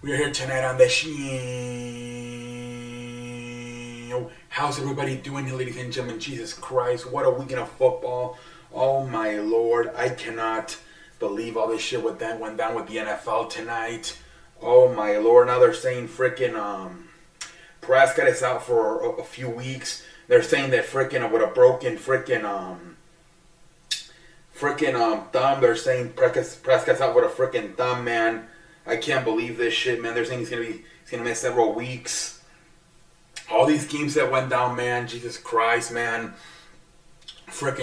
We're here tonight on the show. How's everybody doing, ladies and gentlemen? Jesus Christ, what a weekend of football. Oh my Lord, I cannot believe all this shit went down with the NFL tonight. Oh my Lord, now they're saying Prescott is out for a few weeks. They're saying that with a broken thumb. They're saying Prescott's out with a thumb, man. I can't believe this shit, man. They're saying he's gonna miss several weeks. All these games that went down, man. Jesus Christ, man.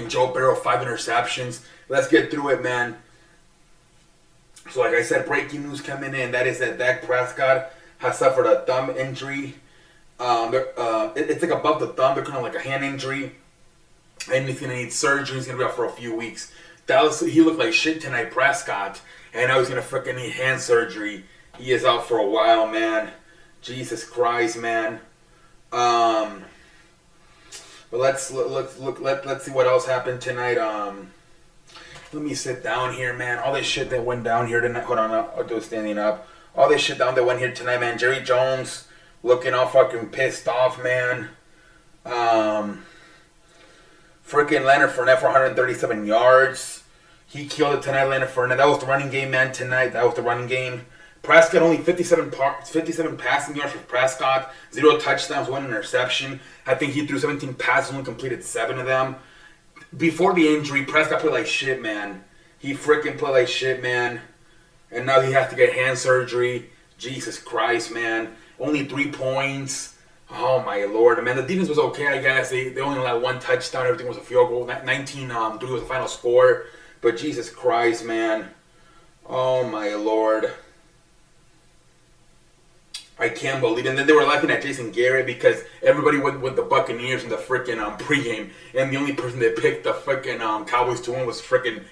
Joe Burrow, 5 interceptions. Let's get through it, man. So, like I said, breaking news coming in. That is that Dak Prescott has suffered a thumb injury. It's like above the thumb. They're kind of like a hand injury. And he's going to need surgery. He's going to be out for a few weeks. He looked like shit tonight, Prescott. And now he's going to need hand surgery. He is out for a while, man. Jesus Christ, man. But let's see what else happened tonight. Let me sit down here, man. All this shit that went down here tonight. Hold on, I'll do it standing up. All this shit that went here tonight, man. Jerry Jones looking all fucking pissed off, man. Leonard Fournette for 137 yards. He killed it tonight, Leonard Fournette. That was the running game, man, tonight. That was the running game. Prescott only 57 passing yards for Prescott. 0 touchdowns, 1 interception. I think he threw 17 passes, only completed 7 of them. Before the injury, Prescott played like shit, man. He played like shit, man. And now he has to get hand surgery. Jesus Christ, man. Only 3 points. Oh, my Lord. Man, the defense was okay, I guess. They only allowed 1 touchdown. Everything was a field goal. 19-3 was the final score. But Jesus Christ, man. Oh, my Lord. I can't believe it. And then they were laughing at Jason Garrett because everybody went with the Buccaneers in the pregame. And the only person that picked the Cowboys to win was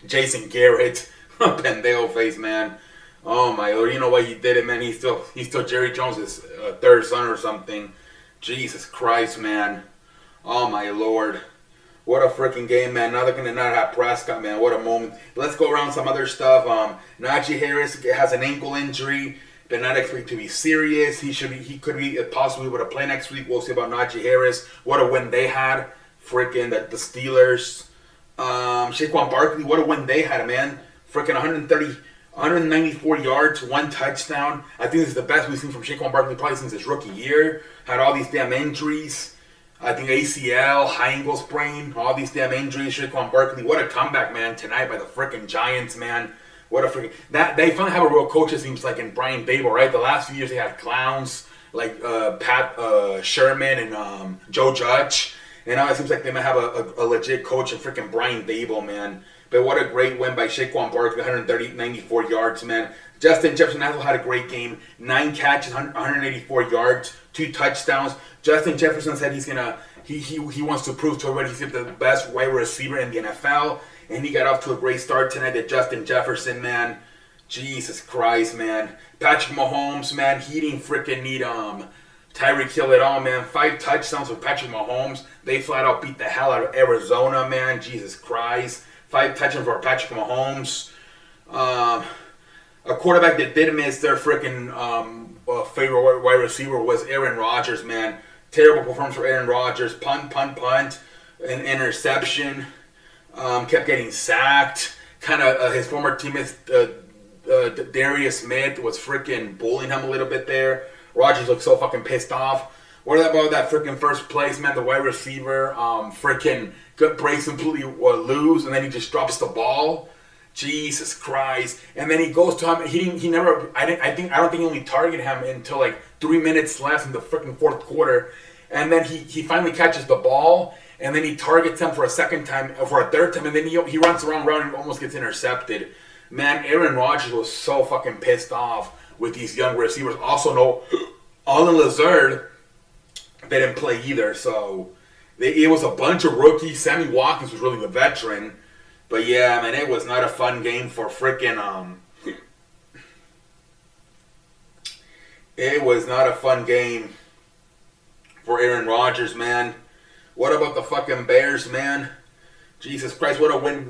Jason Garrett. Pendejo face, man. Oh, my Lord. You know why he did it, man? He's still Jerry Jones' third son or something. Jesus Christ, man. Oh, my Lord. What a freaking game, man. Now they're going to not have Prescott, man. What a moment. Let's go around some other stuff. Najee Harris has an ankle injury. But not expected to be serious. He could be possibly able to play next week. We'll see about Najee Harris. What a win they had. The Steelers. Saquon Barkley, what a win they had, man. 194 yards, 1 touchdown. I think this is the best we've seen from Saquon Barkley probably since his rookie year. Had all these damn injuries. I think ACL, high ankle sprain, all these damn injuries. Saquon Barkley, what a comeback, man, tonight by the Giants, man. What a that they finally have a real coach, it seems like, in Brian Daboll, right? The last few years they had clowns like Pat Sherman and Joe Judge. And now it seems like they might have a legit coach in Brian Daboll, man. But what a great win by Saquon Barkley, 94 yards, man. Justin Jefferson also had a great game. 9 catches, 184 yards, 2 touchdowns. Justin Jefferson said he wants to prove to everybody he's the best wide receiver in the NFL. And he got off to a great start tonight at Justin Jefferson, man. Jesus Christ, man. Patrick Mahomes, man. He didn't need Tyreek Hill at all, man. 5 touchdowns for Patrick Mahomes. They flat out beat the hell out of Arizona, man. Jesus Christ. 5 touchdowns for Patrick Mahomes. A quarterback that did miss their favorite wide receiver was Aaron Rodgers, man. Terrible performance for Aaron Rodgers. Punt, an interception. Kept getting sacked. His former teammate Darius Smith was bullying him a little bit there. Rodgers looked so fucking pissed off. What about that first place, man? The wide receiver breaks completely loose, and then he just drops the ball. Jesus Christ! And then he goes to him. I don't think he only targeted him until like 3 minutes left in the fourth quarter, and then he finally catches the ball. And then he targets him for a third time, and then he runs around and almost gets intercepted. Man, Aaron Rodgers was so fucking pissed off with these young receivers. Also, no, Allen Lazard didn't play either, so it was a bunch of rookies. Sammy Watkins was really the veteran. But yeah, man, it was not a fun game for It was not a fun game for Aaron Rodgers, man. What about the fucking Bears, man? Jesus Christ, what a win!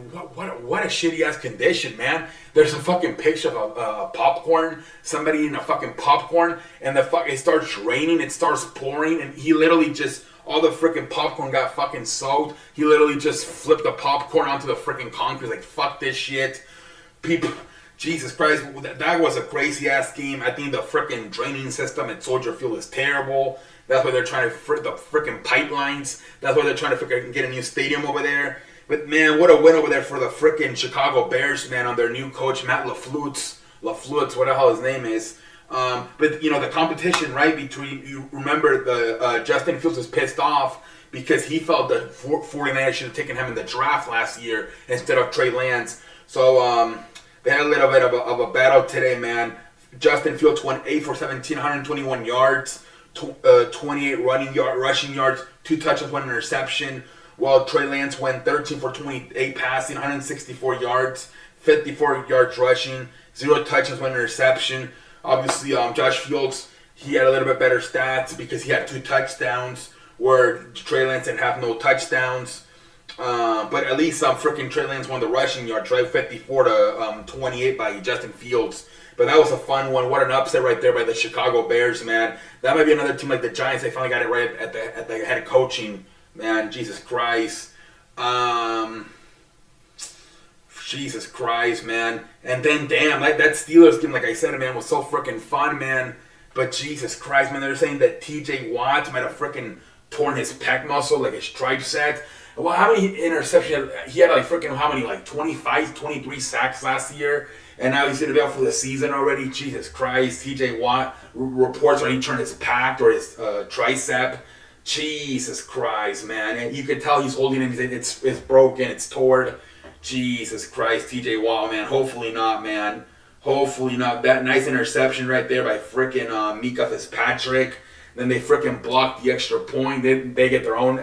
What a shitty ass condition, man. There's a fucking picture of a popcorn, somebody eating a fucking popcorn, and it starts raining, it starts pouring, and he literally just all the freaking popcorn got fucking soaked. He literally just flipped the popcorn onto the freaking concrete, like fuck this shit. People, Jesus Christ, that was a crazy ass game. I think the freaking draining system at Soldier Field is terrible. That's why they're trying to the freaking pipelines. That's why they're trying to freaking get a new stadium over there. But man, what a win over there for the freaking Chicago Bears, man, on their new coach, Matt LaFleur, whatever the hell his name is. But, you know, the competition, right, between, you remember the Justin Fields was pissed off because he felt that 49ers should have taken him in the draft last year instead of Trey Lance. So they had a little bit of a battle today, man. Justin Fields went 8 for 17, 121 yards, 28 rushing yards, 2 touchdowns, 1 interception. While Trey Lance went 13 for 28 passing, 164 yards, 54 yards rushing, 0 touchdowns, 1 interception. Obviously, Josh Fields, he had a little bit better stats because he had 2 touchdowns, where Trey Lance didn't have no touchdowns. But at least freaking Trey Lance won the rushing yards, right? 54 to 28 by Justin Fields. But that was a fun one. What an upset right there by the Chicago Bears, man. That might be another team like the Giants. They finally got it right at the head coaching. Man, Jesus Christ. Jesus Christ, man. And then, damn, that Steelers game, like I said, man, was so freaking fun, man. But Jesus Christ, man, they're saying that TJ Watt might have freaking torn his pec muscle, like his tricep. Well, how many interceptions? He had like freaking, how many, like 25, 23 sacks last year. And now he's going to be out for the season already. Jesus Christ. TJ Watt reports when he turned his pec or his tricep. Jesus Christ, man. And you could tell he's holding it. It's broken. It's torn. Jesus Christ. TJ Watt, man. Hopefully not, man. Hopefully not. That nice interception right there by freaking Mika Fitzpatrick. Then they freaking blocked the extra point. They get their own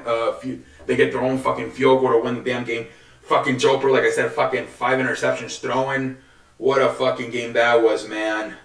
fucking field goal to win the damn game. Fucking Joe Burrow, like I said, fucking 5 interceptions throwing. What a fucking game that was, man.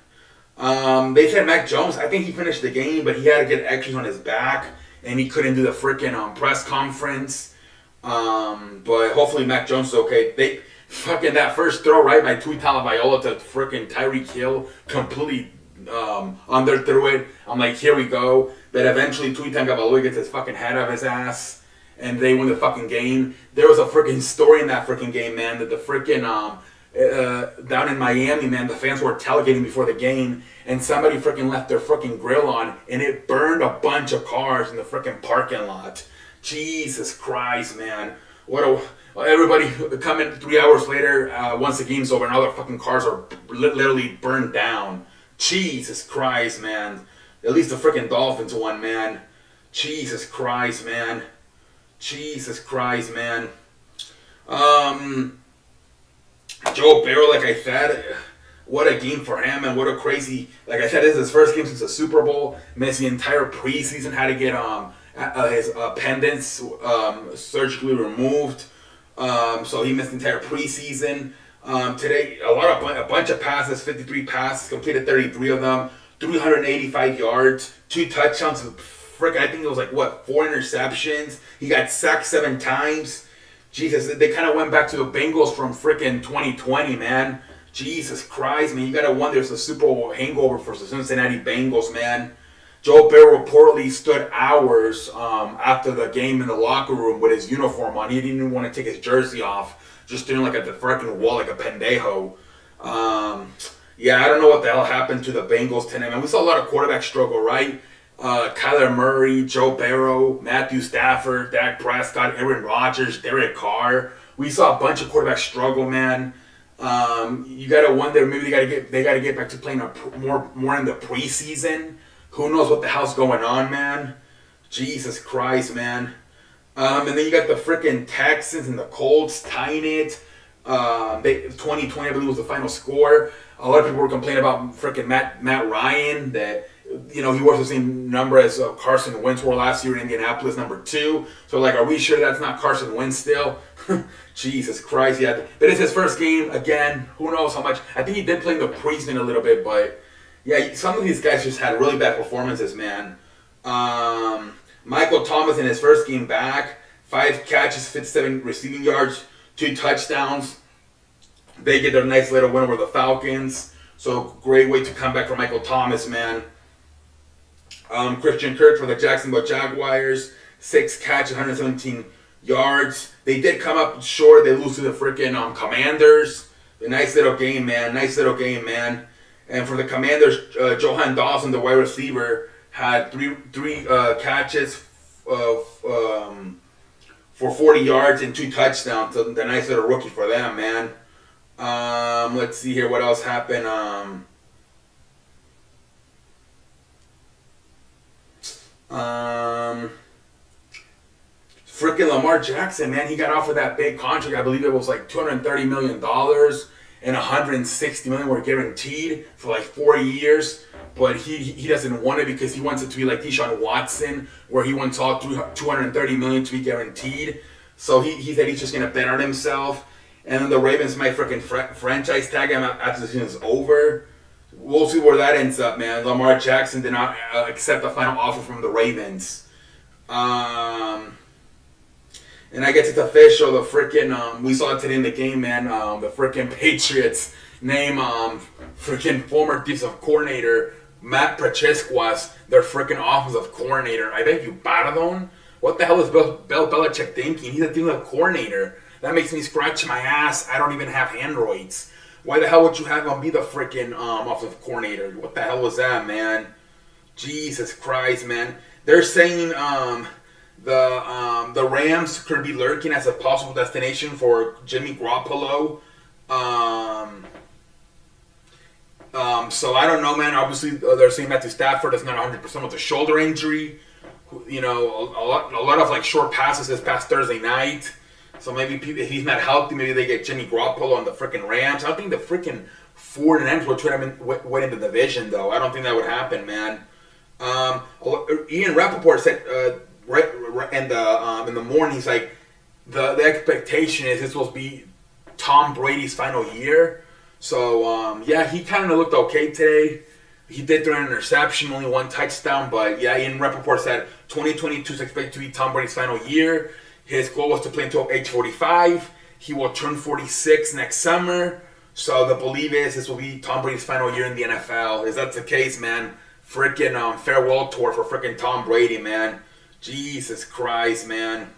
They said Mac Jones, I think he finished the game, but he had to get extras on his back, and he couldn't do the freaking press conference. But hopefully Mac Jones is okay. They fucking that first throw, right, by Tua Tagovailoa to freaking Tyreek Hill, completely underthrew it. I'm like, here we go. But eventually Tua Tagovailoa gets his fucking head out of his ass, and they win the fucking game. There was a freaking story in that freaking game, man, that the freaking down in Miami, man, the fans were tailgating before the game, and somebody freaking left their freaking grill on, and it burned a bunch of cars in the freaking parking lot. Jesus Christ, man. Everybody coming 3 hours later, once the game's over, and all the fucking cars are literally burned down. Jesus Christ, man. At least the freaking Dolphins won, man. Jesus Christ, man. Jesus Christ, man. Joe Burrow, like I said, what a game for him, and what a crazy, like I said, this is his first game since the Super Bowl. Missed the entire preseason, had to get his appendix surgically removed. So he missed the entire preseason. Today, a bunch of passes, 53 passes, completed 33 of them, 385 yards, 2 touchdowns. I think it was like, 4 interceptions. He got sacked 7 times. Jesus, they kind of went back to the Bengals from freaking 2020, man. Jesus Christ, man. You got to wonder if it's a Super Bowl hangover for the Cincinnati Bengals, man. Joe Burrow reportedly stood hours after the game in the locker room with his uniform on. He didn't even want to take his jersey off. Just standing like at the freaking wall like a pendejo. Yeah, I don't know what the hell happened to the Bengals tonight, man. We saw a lot of quarterback struggle, right? Kyler Murray, Joe Burrow, Matthew Stafford, Dak Prescott, Aaron Rodgers, Derek Carr. We saw a bunch of quarterbacks struggle, man. You gotta wonder, maybe they gotta get back to playing more in the preseason. Who knows what the hell's going on, man? Jesus Christ, man. And then you got the freaking Texans and the Colts tying it. 2020, I believe, was the final score. A lot of people were complaining about freaking Matt Ryan, that, you know, he was the same number as Carson Wentz wore last year in Indianapolis, number 2. So, like, are we sure that's not Carson Wentz still? Jesus Christ, yeah. But it's his first game. Again, who knows how much. I think he did play in the preseason a little bit, but, yeah, some of these guys just had really bad performances, man. Michael Thomas in his first game back, 5 catches, 57 receiving yards, 2 touchdowns. They get their nice little win over the Falcons. So great way to come back for Michael Thomas, man. Christian Kirk for the Jacksonville Jaguars. 6 catches, 117 yards. They did come up short. They lose to the freaking Commanders. A nice little game, man. Nice little game, man. And for the Commanders, Johan Dawson, the wide receiver, had three catches for 40 yards and 2 touchdowns. So the nice little rookie for them, man. Let's see here what else happened. Freaking Lamar Jackson, man, he got offered that big contract. I believe it was like $230 million and $160 million were guaranteed for like 4 years. But he doesn't want it because he wants it to be like Deshaun Watson, where he wants all $230 million to be guaranteed. So he said he's just gonna bet on himself. And then the Ravens might freaking franchise tag him after the season is over. We'll see where that ends up, man. Lamar Jackson did not accept the final offer from the Ravens. And I guess it's official. The freaking we saw it today in the game, man. The freaking Patriots name freaking former defensive coordinator Matt Pacheco as their freaking offensive coordinator. I bet you Baradon. What the hell is Bill Belichick thinking? He's a defensive coordinator. That makes me scratch my ass. I don't even have androids. Why the hell would you have him be the freaking offensive coordinator? What the hell was that, man? Jesus Christ, man. They're saying the Rams could be lurking as a possible destination for Jimmy Garoppolo. So I don't know, man. Obviously, they're saying Matthew Stafford is not 100% with a shoulder injury. You know, a lot of like short passes this past Thursday night. So maybe if he's not healthy, maybe they get Jimmy Garoppolo on the freaking Rams. I don't think the freaking 49ers will try to win the division, though. I don't think that would happen, man. Ian Rappaport said in the morning, he's like, the expectation is this will be Tom Brady's final year. So, yeah, he kind of looked okay today. He did throw an interception, only 1 touchdown. But, yeah, Ian Rappaport said 2022 is expected to be Tom Brady's final year. His goal was to play until age 45. He will turn 46 next summer. So the belief is this will be Tom Brady's final year in the NFL. If that's the case, man, freaking farewell tour for freaking Tom Brady, man. Jesus Christ, man.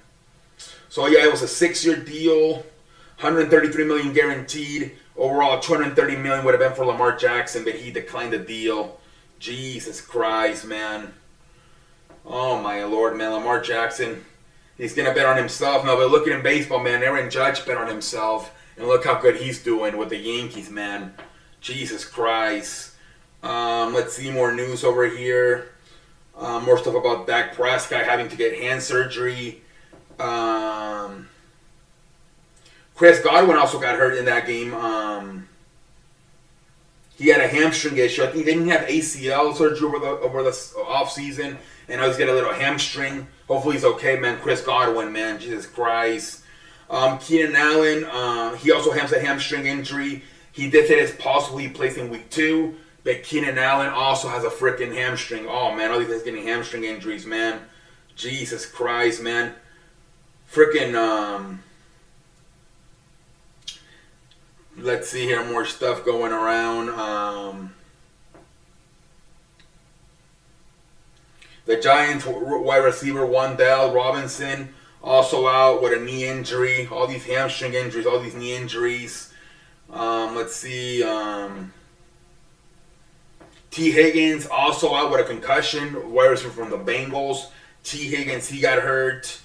So yeah, it was a 6-year deal, $133 million guaranteed. Overall, $230 million would have been for Lamar Jackson, but he declined the deal. Jesus Christ, man. Oh my Lord, man, Lamar Jackson. He's going to bet on himself. Now, but look at him baseball, man. Aaron Judge bet on himself. And look how good he's doing with the Yankees, man. Jesus Christ. Let's see more news over here. More stuff about Dak Prescott having to get hand surgery. Chris Godwin also got hurt in that game. He had a hamstring issue. I think they didn't have ACL surgery over the offseason. And now he's got a little hamstring. Hopefully he's okay, man. Chris Godwin, man. Jesus Christ. Keenan Allen, he also has a hamstring injury. He did say it's possible he plays in week 2. But Keenan Allen also has a freaking hamstring. Oh, man. All these guys getting hamstring injuries, man. Jesus Christ, man. Freaking, let's see here. More stuff going around. The Giants wide receiver Wan'Dale Robinson also out with a knee injury. All these hamstring injuries, all these knee injuries. Let's see. T. Higgins also out with a concussion. Wide receiver from the Bengals. T. Higgins, he got hurt.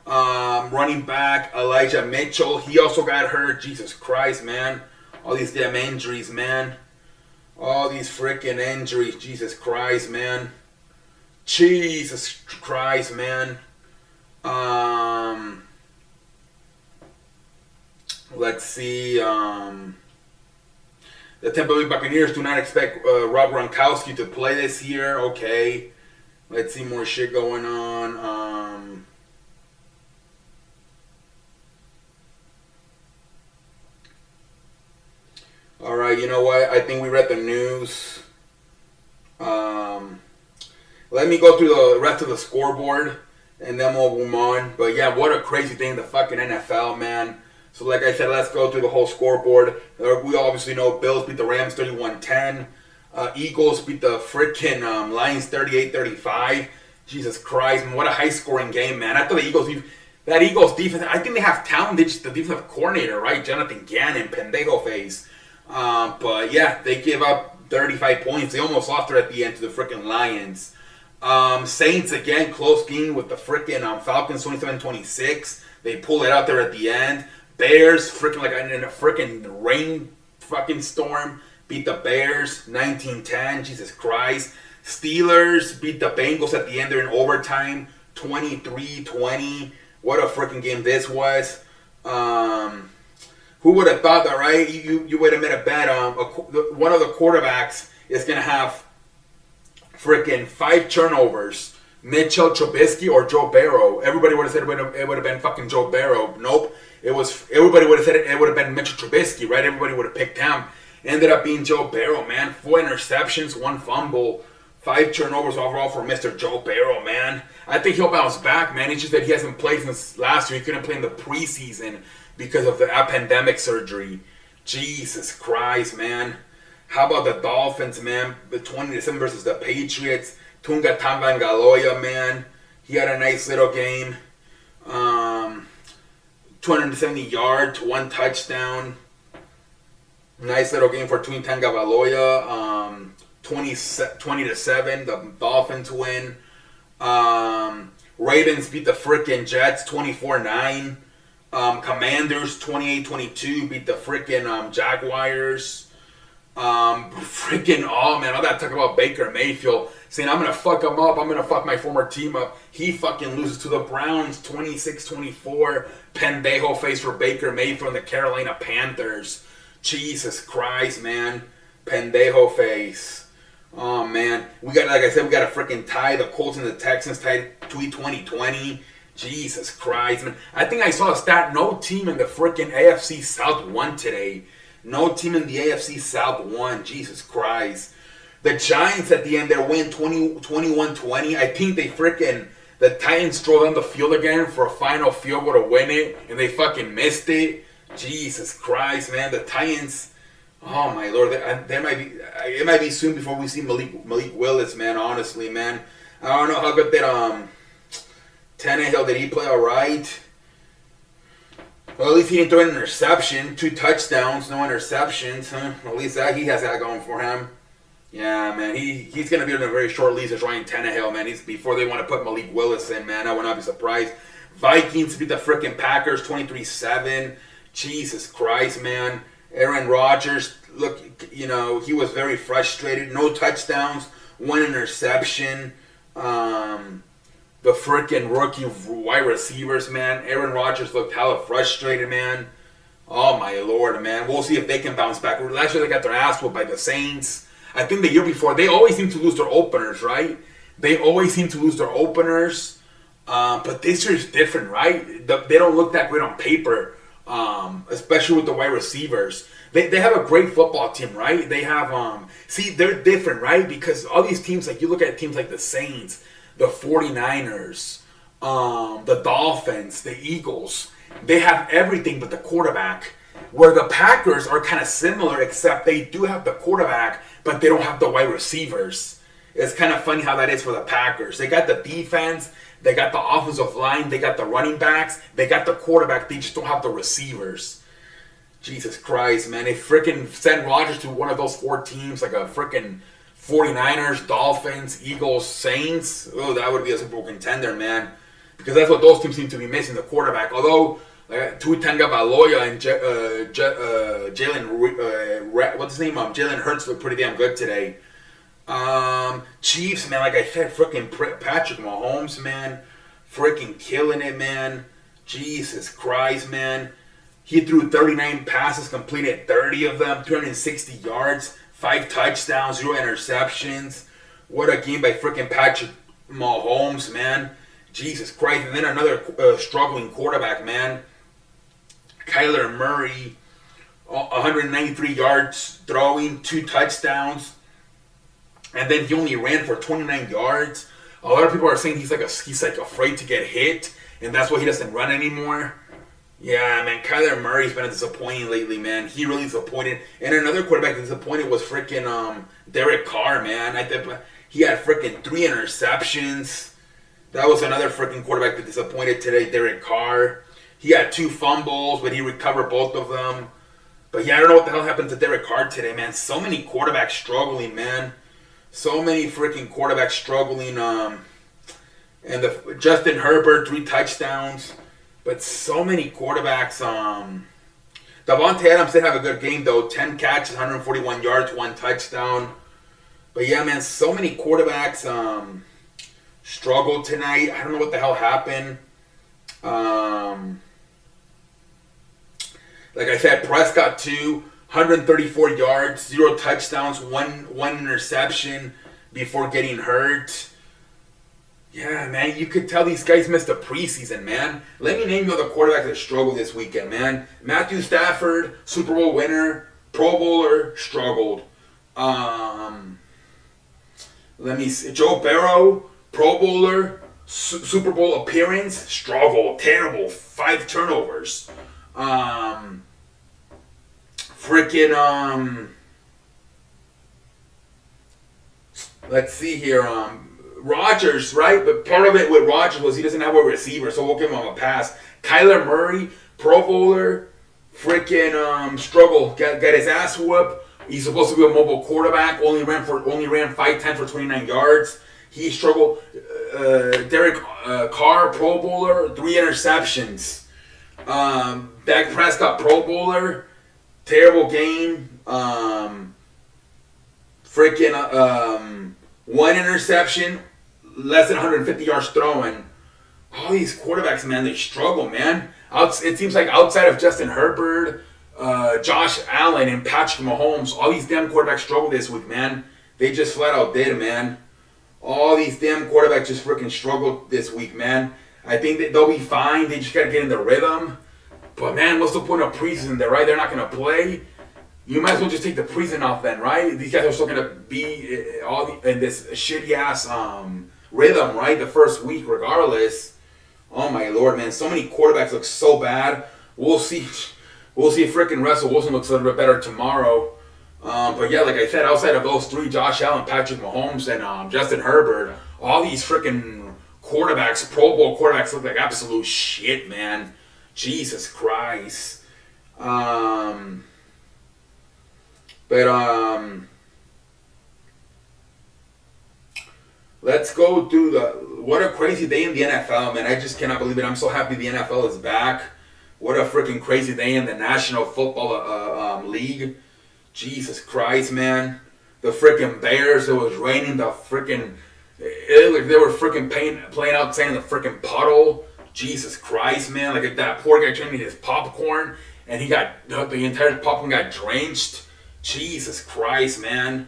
Running back Elijah Mitchell, he also got hurt. Jesus Christ, man. All these damn injuries, man. All these freaking injuries. Jesus Christ, man. Jesus Christ, man. Let's see. The Tampa Bay Buccaneers do not expect Rob Gronkowski to play this year. Okay. Let's see more shit going on. Alright, you know what? I think we read the news. Let me go through the rest of the scoreboard. and then we'll move on. But yeah, what a crazy thing, the fucking NFL, man. So like I said, let's go through the whole scoreboard. We obviously know Bills beat the Rams 31-10. Eagles beat the freaking Lions 38-35. Jesus Christ, man, what a high-scoring game, man. I thought that Eagles defense, I think they have talent. They just the defensive coordinator, right? Jonathan Gannon, pendejo face. But yeah, they give up 35 points. They almost lost it at the end to the freaking Lions. Saints, again, close game with the freaking Falcons 27-26. They pull it out there at the end. Bears, freaking like in a freaking rain fucking storm, beat the Bears 19-10. Jesus Christ. Steelers beat the Bengals at the end there in overtime 23-20. What a freaking game this was. Who would have thought that, right? You would have made a bet. One of the quarterbacks is going to have freaking 5 turnovers. Mitchell Trubisky or Joe Burrow. Everybody would have said it would have been fucking Joe Burrow. Nope. Everybody would have said it would have been Mitchell Trubisky, right? Everybody would have picked him. Ended up being Joe Burrow, man. 4 interceptions, 1 fumble, 5 turnovers overall for Mr. Joe Burrow, man. I think he'll bounce back, man. It's just that he hasn't played since last year. He couldn't play in the preseason because of the pandemic surgery. Jesus Christ, man. How about the Dolphins, man? The 20-7 versus the Patriots. Tunga Tagovailoa, man. He had a nice little game. 270 yards, 1 touchdown. Nice little game for Tunga Tagovailoa. 20-7, the Dolphins win. Ravens beat the frickin' Jets 24-9. Commanders 28-22 beat the frickin' Jaguars. Man, all that talk about Baker Mayfield saying I'm gonna fuck him up, I'm gonna fuck my former team up. He fucking loses to the Browns 26-24. Pendejo face for Baker Mayfield and the Carolina Panthers. Jesus Christ, man. Pendejo face. Oh man, we got a freaking tie. The Colts and the Texans tied 20-20. Jesus Christ, man. I think I saw a stat. No team in the freaking AFC South won today. No team in the AFC South won. Jesus Christ. The Giants at the end there win 21-20. I think the Titans drove on the field again for a final field goal to win it, and they fucking missed it. Jesus Christ, man. The Titans. Oh my Lord, it might be soon before we see Malik Willis, man. Honestly, man, I don't know how good that Tannehill, did he play all right? Well, at least he didn't throw an interception. 2 touchdowns, no interceptions. Huh? At least he has that going for him. Yeah, man, he's gonna be on a very short leash as Ryan Tannehill, man. Before they want to put Malik Willis in, man. I would not be surprised. Vikings beat the freaking Packers 23-7. Jesus Christ, man. Aaron Rodgers, look, he was very frustrated. No touchdowns, 1 interception. The freaking rookie wide receivers, man. Aaron Rodgers looked hella frustrated, man. Oh, my Lord, man. We'll see if they can bounce back. Last year they got their ass whooped by the Saints. I think the year before, they always seem to lose their openers, right? They always seem to lose their openers. But this year is different, right? They don't look that great on paper. Especially with the wide receivers. They have a great football team, right? They have, they're different, right? Because all these teams, like you look at teams like the Saints, the 49ers, the Dolphins, the Eagles, they have everything but the quarterback. Where the Packers are kind of similar, except they do have the quarterback, but they don't have the wide receivers. It's kind of funny how that is for the Packers. They got the defense, they got the offensive line, they got the running backs, they got the quarterback, they just don't have the receivers. Jesus Christ, man. They freaking send Rodgers to one of those 4 teams, like a freaking 49ers, Dolphins, Eagles, Saints. Oh, that would be a Super Bowl contender, man. Because that's what those teams seem to be missing, the quarterback. Although, Tua Tagovailoa and Jalen Hurts look pretty damn good today. Chiefs, man, like I said, freaking Patrick Mahomes, man, freaking killing it, man. Jesus Christ, man. He threw 39 passes, completed 30 of them, 260 yards, 5 touchdowns, 0 interceptions. What a game by freaking Patrick Mahomes, man. Jesus Christ. And then another struggling quarterback, man. Kyler Murray, 193 yards throwing, 2 touchdowns. And then he only ran for 29 yards. A lot of people are saying he's like afraid to get hit, and that's why he doesn't run anymore. Yeah, man, Kyler Murray's been disappointing lately, man. He really disappointed. And another quarterback that disappointed was freaking Derek Carr, man. I think he had freaking 3 interceptions. That was another freaking quarterback that disappointed today, Derek Carr. He had 2 fumbles, but he recovered both of them. But yeah, I don't know what the hell happened to Derek Carr today, man. So many quarterbacks struggling, man. So many freaking quarterbacks struggling. And Justin Herbert, 3 touchdowns. But so many quarterbacks. Davante Adams did have a good game, though. 10 catches, 141 yards, 1 touchdown. But yeah, man, so many quarterbacks struggled tonight. I don't know what the hell happened. Like I said, Prescott 2, 134 yards, 0 touchdowns, one interception before getting hurt. Yeah, man, you could tell these guys missed the preseason, man. Let me name you other quarterbacks that struggled this weekend, man. Matthew Stafford, Super Bowl winner, Pro Bowler, struggled. Let me see. Joe Burrow, Pro Bowler, Super Bowl appearance, struggled. Terrible. 5 turnovers. Let's see here. Rodgers, right? But part of it with Rodgers was he doesn't have a receiver, so we'll give him a pass. Kyler Murray, Pro Bowler, struggle, got his ass whooped. He's supposed to be a mobile quarterback. Only ran 5'10" for 29 yards. He struggled. Derek Carr, Pro Bowler, 3 interceptions. Dak Prescott, Pro Bowler, terrible game. 1 interception, less than 150 yards throwing. All these quarterbacks, man, they struggle, man. It seems like outside of Justin Herbert, Josh Allen, and Patrick Mahomes, all these damn quarterbacks struggle this week, man. They just flat out did, man. All these damn quarterbacks just freaking struggled this week, man. I think that they'll be fine. They just got to get in the rhythm. But, man, what's the point of preseason there, right? They're not going to play. You might as well just take the preseason off then, right? These guys are still going to be in this shitty-ass rhythm, right? The first week, regardless. Oh, my Lord, man. So many quarterbacks look so bad. We'll see. We'll see if freaking Russell Wilson looks a little bit better tomorrow. But, yeah, like I said, outside of those 3, Josh Allen, Patrick Mahomes, and Justin Herbert, all these freaking quarterbacks, Pro Bowl quarterbacks look like absolute shit, man. Jesus Christ. Let's go through what a crazy day in the NFL, man. I just cannot believe it. I'm so happy the NFL is back. What a freaking crazy day in the National Football League. Jesus Christ, man. The freaking Bears, it was raining. It looked like they were freaking playing outside in the freaking puddle. Jesus Christ, man. Like that poor guy trying to eat his popcorn, and the entire popcorn got drenched. Jesus Christ, man.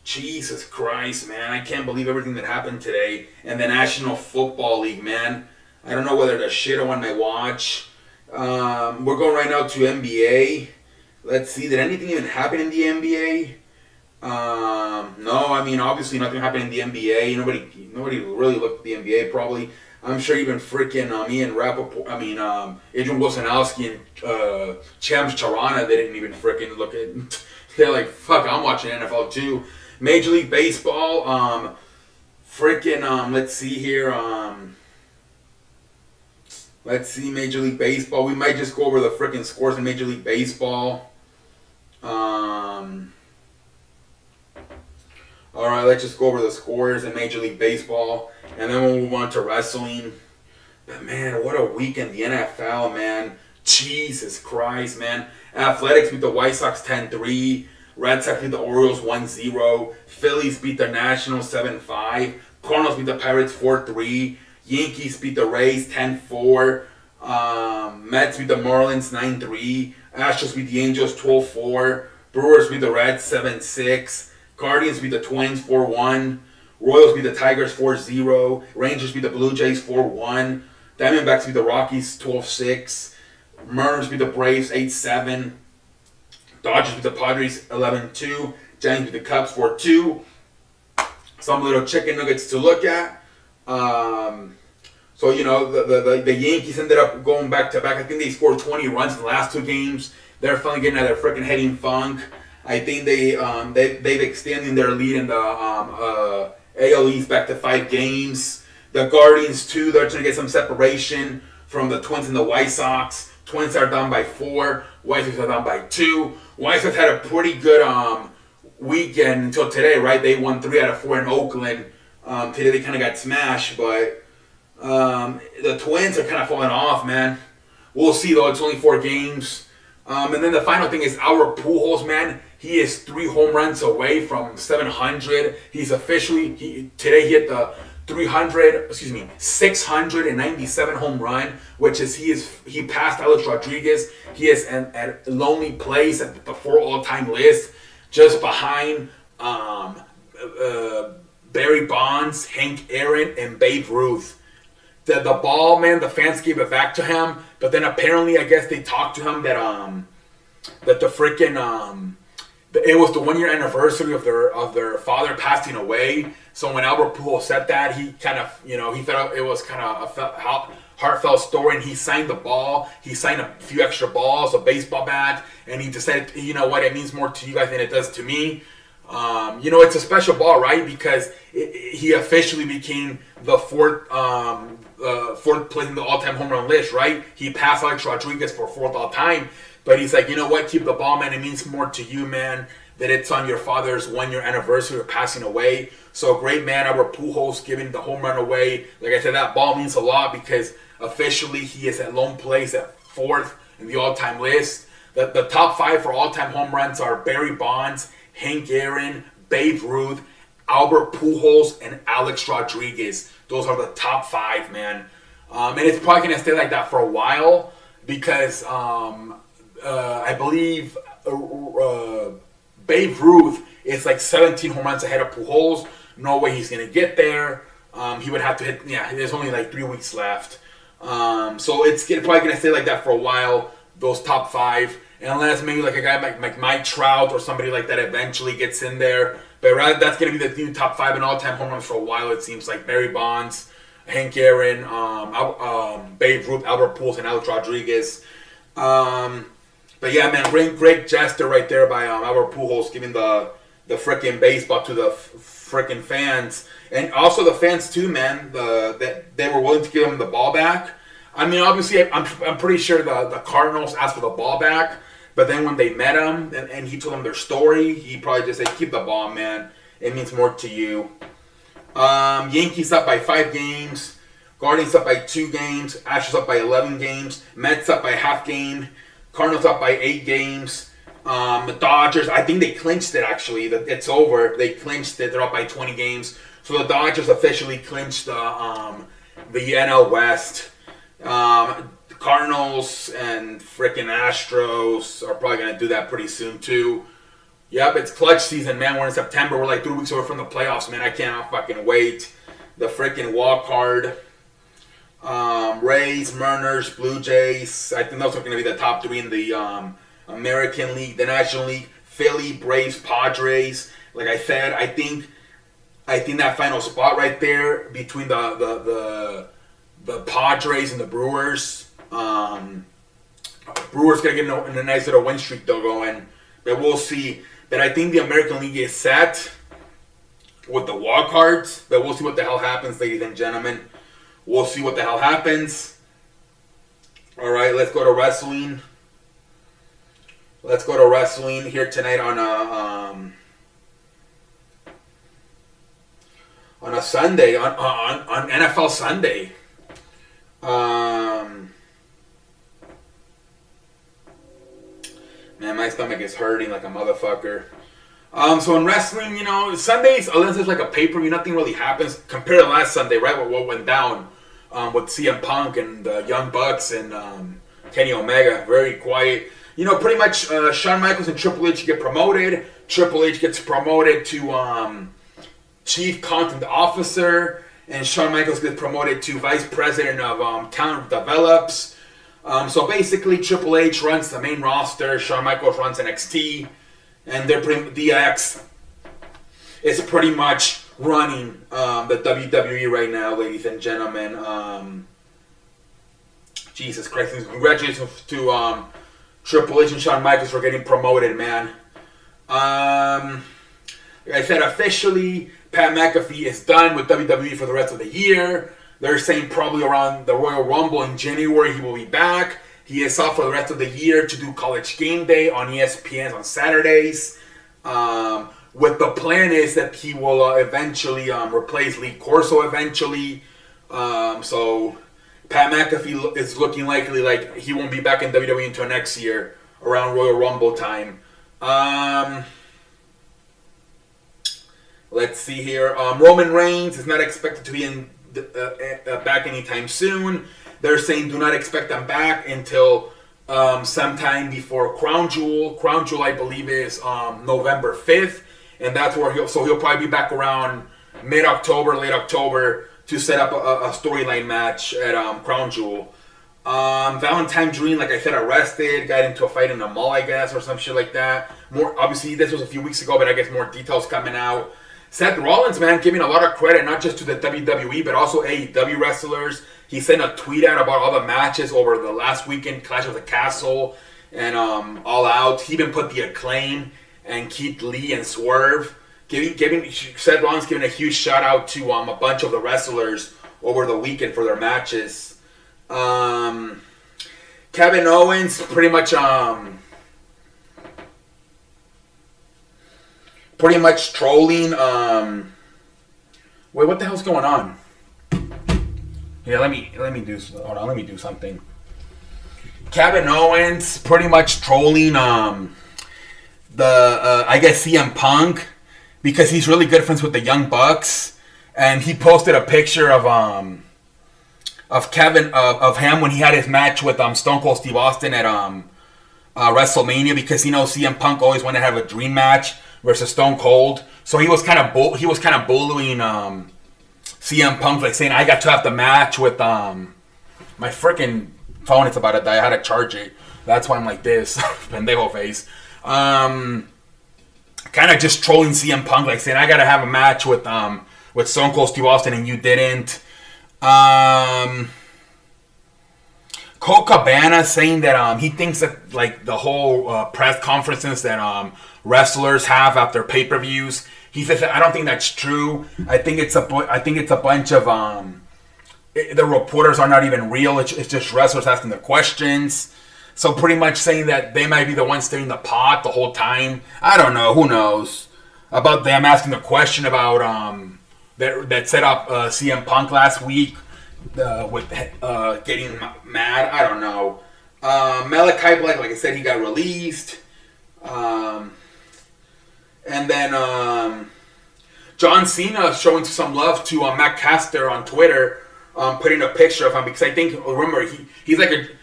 Jesus Christ, man. I can't believe everything that happened today in the National Football League, man. I don't know whether to shit on my watch. We're going right now to NBA. Let's see. Did anything even happen in the NBA? No, I mean, obviously nothing happened in the NBA. Nobody really looked at the NBA, probably. I'm sure even freaking Ian Rappaport, Adrian Wilsonowski and Chams Charana, they didn't even freaking look at. They're like, fuck, I'm watching NFL too. Major League Baseball, let's see here. Let's see Major League Baseball. We might just go over the freaking scores in Major League Baseball. Alright, let's just go over the scores in Major League Baseball. And then we'll move on to wrestling. But man, what a week in the NFL, man. Jesus Christ, man. Athletics beat the White Sox 10-3. Red Sox beat the Orioles 1-0. Phillies beat the Nationals 7-5. Cardinals beat the Pirates 4-3. Yankees beat the Rays 10-4. Mets beat the Marlins 9-3. Astros beat the Angels 12-4. Brewers beat the Reds 7-6. Guardians beat the Twins 4-1. Royals beat the Tigers 4-0. Rangers beat the Blue Jays 4-1. Diamondbacks beat the Rockies 12-6. Mariners beat the Braves 8-7. Dodgers beat the Padres 11-2. Giants beat the Cubs 4-2. Some little chicken nuggets to look at. So the Yankees ended up going back to back. I think they scored 20 runs in the last two games. They're finally getting out of their freaking heading funk. I think they've extended their lead in the AL East back to 5 games. The Guardians too. They're trying to get some separation from the Twins and the White Sox. Twins are down by 4. White Sox are down by 2. White Sox had a pretty good weekend until today, right? They won 3 out of 4 in Oakland. Today they kind of got smashed, but the Twins are kind of falling off, man. We'll see though. It's only 4 games. And then the final thing is Albert Pujols, man. He is 3 home runs away from 700. He's officially today he hit the 697 home run, which is he passed Alex Rodriguez. He is at a lonely place at the 4 all-time list, just behind Barry Bonds, Hank Aaron, and Babe Ruth. The ball, man, the fans gave it back to him, but then apparently I guess they talked to him that the freaking it was the 1-year anniversary of their father passing away. So when Albert Pujols said that, he kind of, he felt it was kind of a heartfelt story, and he signed the ball. He signed a few extra balls, a baseball bat, and he decided, you know what, it means more to you guys than it does to me. It's a special ball, right? Because he officially became the fourth place in the all-time home run list, right? He passed Alex Rodriguez for 4th all-time. But he's like, you know what? Keep the ball, man. It means more to you, man, that it's on your father's 1-year anniversary of passing away. So great, man. Albert Pujols giving the home run away. Like I said, that ball means a lot because officially he is at lone place at 4th in the all-time list. The top 5 for all-time home runs are Barry Bonds, Hank Aaron, Babe Ruth, Albert Pujols, and Alex Rodriguez. Those are the top 5, man. And it's probably going to stay like that for a while because I believe Babe Ruth is like 17 home runs ahead of Pujols. No way he's going to get there. He would have to hit, there's only like 3 weeks left. So it's probably going to stay like that for a while, those top 5. Unless maybe like a guy like Mike Trout or somebody like that eventually gets in there. But that's going to be the new top 5 in all-time home runs for a while, it seems like. Barry Bonds, Hank Aaron, Babe Ruth, Albert Pujols, and Alex Rodriguez. But yeah, man, great gesture right there by Albert Pujols giving the frickin' baseball to the frickin' fans. And also the fans too, man, that they were willing to give him the ball back. I mean, obviously, I'm pretty sure the Cardinals asked for the ball back. But then when they met him and he told them their story, he probably just said, keep the ball, man. It means more to you. Yankees up by 5 games. Guardians up by 2 games. Astros up by 11 games. Mets up by half game. Cardinals up by 8 games. The Dodgers, I think they clinched it actually. It's over. They clinched it. They're up by 20 games. So the Dodgers officially clinched the NL West. Cardinals and frickin' Astros are probably going to do that pretty soon too. Yep, it's clutch season, man. We're in September. We're like 3 weeks away from the playoffs, man. I cannot fucking wait. The frickin' wild card. Rays, Mariners, Blue Jays. I think those are going to be the top 3 in the American League, the National League. Philly, Braves, Padres. Like I said, I think that final spot right there between the Padres and the Brewers. Brewers gonna get in a nice little win streak though going, but we'll see. But I think the American League is set with the wild cards. But we'll see what the hell happens, ladies and gentlemen. We'll see what the hell happens. All right, let's go to wrestling. Let's go to wrestling here tonight on a Sunday on NFL Sunday. Man, my stomach is hurting like a motherfucker. So in wrestling, Sundays, unless it's like a pay-per-view, nothing really happens compared to last Sunday, right? What went down with CM Punk and the Young Bucks and Kenny Omega. Very quiet. Pretty much Shawn Michaels and Triple H get promoted. Triple H gets promoted to Chief Content Officer. And Shawn Michaels gets promoted to Vice President of Talent Develops. So basically, Triple H runs the main roster. Shawn Michaels runs NXT. And they're DX is pretty much running the WWE right now, ladies and gentlemen. Jesus Christ! Congratulations to Triple H and Shawn Michaels for getting promoted, man. Like I said, officially, Pat McAfee is done with WWE for the rest of the year. They're saying probably around the Royal Rumble in January he will be back. He is off for the rest of the year to do College Game Day on ESPN on Saturdays. What the plan is that he will eventually replace Lee Corso eventually. So Pat McAfee is looking likely like he won't be back in WWE until next year around Royal Rumble time. Let's see here. Roman Reigns is not expected to be back anytime soon. They're saying do not expect him back until sometime before Crown Jewel. Crown Jewel, I believe, is November 5th. And that's where he'll probably be back around mid-October, late October to set up a storyline match at Crown Jewel. Valentine Dream, like I said, arrested, got into a fight in a mall, I guess, or some shit like that. More obviously, this was a few weeks ago, but I guess more details coming out. Seth Rollins, man, giving a lot of credit, not just to the WWE, but also AEW wrestlers. He sent a tweet out about all the matches over the last weekend, Clash of the Castle and All Out. He even put the Acclaim and Keith Lee and Swerve. Seth Rollins giving a huge shout out to a bunch of the wrestlers over the weekend for their matches. Kevin Owens pretty much trolling. Wait, what the hell's going on? Yeah, let me do. Hold on, let me do something. Kevin Owens pretty much trolling I guess CM Punk because he's really good friends with the Young Bucks, and he posted a picture of him when he had his match with Stone Cold Steve Austin at WrestleMania, because CM Punk always wanted to have a dream match versus Stone Cold, so he was kind of bullying CM Punk, like saying I got to have the match with my freaking phone is about to die. I had to charge it. That's why I'm like this pendejo face. Kind of just trolling CM Punk, like saying I got to have a match with Stone Cold Steve Austin and you didn't. Colt Cabana saying that he thinks that like the whole press conferences that wrestlers have after pay-per-views, he says that I don't think that's true. I think it's a bunch of the reporters are not even real. It's just wrestlers asking the questions. So pretty much saying that they might be the ones stirring the pot the whole time. I don't know. Who knows? About them asking the question about that set up CM Punk last week with getting mad. I don't know. Malachi Black, like I said, he got released. And then John Cena showing some love to Matt Caster on Twitter, putting a picture of him, because I think, remember,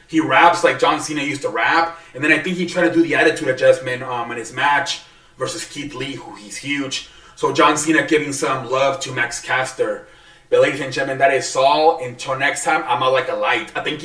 he raps like John Cena used to rap, and then I think he tried to do the attitude adjustment in his match versus Keith Lee, who he's huge. So John Cena giving some love to Max Caster. But ladies and gentlemen, that is all. Until next time, I'm out like a light. I think